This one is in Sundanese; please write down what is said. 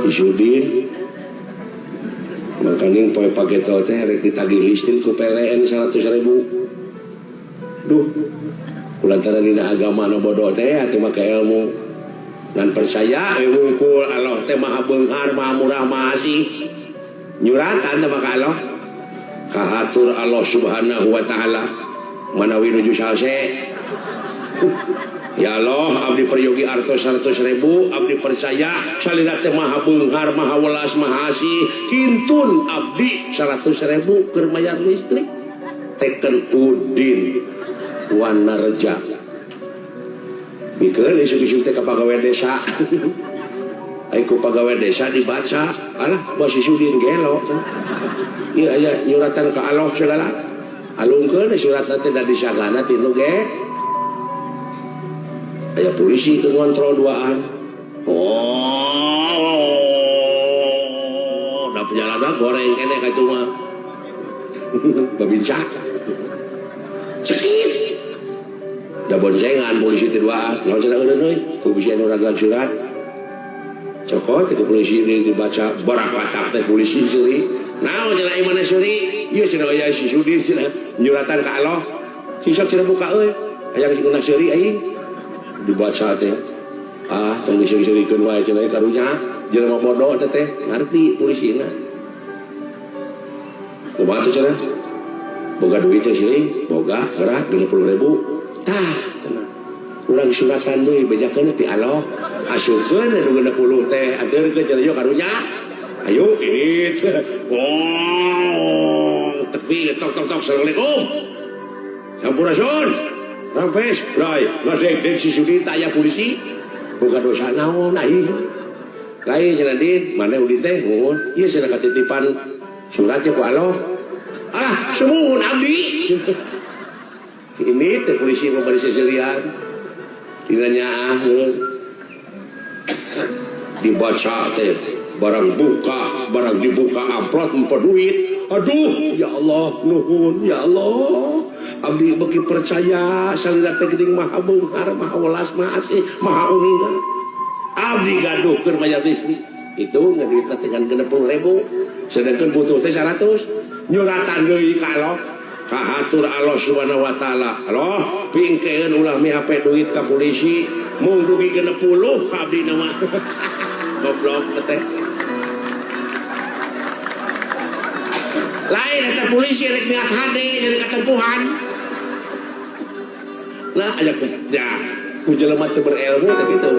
Isudin makanya poe pageto teh rek ditagih listrik ku PLN 100.000. Duh, kulantaran dina agama nu bodoh teh atuh make ilmu dan percaya wungkul Allah teh maha beunghar maha murah maha asih. Nyuratan teh maka Allah kahatur Allah subhanahu wa ta'ala manawi nuju salse. Ya Allah, abdi peryogi artos 100.000, abdi percaya salina teh maha beunghar, maha welas, maha asih. Kintun abdi 100.000 keur bayar listrik. Teken Udin Wanarja. Bikeun isuk-isuk teh ka pagawe desa. Aiku pagawe desa dibaca, alah bos Isudin gelo. Ieu aya nyuratan ka Allah segala. Alungkeun surat teh da disagana tinu ge. Aya polisi ke ngontrol duaan. Oh, da perjalanan goreng kene ka itu mah. Babincak. Sakit. Da boncengan polisi teh duaan. Naon cenah eureun euy? Tuh bisa nu ragang surat. Cokot ke polisi dibaca barak patak teh polisi suri. Naon cenah ieu mana suri? Ieu cenah aya si Sudi cenah nyuratan ka Allah. Sisa cenah buka euy. Hayang dikeuna suri aing. Dibaca teh tong diseri-serikeun wae cenah karunya jelema bodoh teh ngarti polisina. Kumaha teh cenah? Boga duit teh sini, boga gerak 50.000. Tah, cenah. Urang suratan deui bejakeun ti Allah. Asukeun 20 teh adeurkeun cenah yo karunya. Ayo ini. Oh, tepi tok assalamualaikum. Sampurasun. Rampes, bray, ngadek dek si Sudi tanya polisi, bukan dosa naon, aing. Lain cenah Din, mana Udin teh, mohon, iya cenah katitipan suratnya ku Allah. Alah, semuhun abdi. Ini teh polisi memberi seserian, dinanya dibaca teh, barang dibuka amplop empat duit. Aduh, ya Allah, nuhun, ya Allah. Abdi beki percaya salira teh geuning maha beunghar, maha welas, maha asih, maha uninga. Abdi gaduh keur bayar listrik. Itu ngaduitna dengan 60.000, sedangkan butuh teh 100. Nyuratan deui ka Allah. Kahatur Allah subhanahu wa ta'ala. Allah, pingkeun ulah mihape duit ka polisi, mung dugi 60 ka abdi na mah. Goblok teh. Lain kata polisi rek niat hade jadi ketempuhan. Nah, aja ya, ku jelema teu berilmu teh kitu.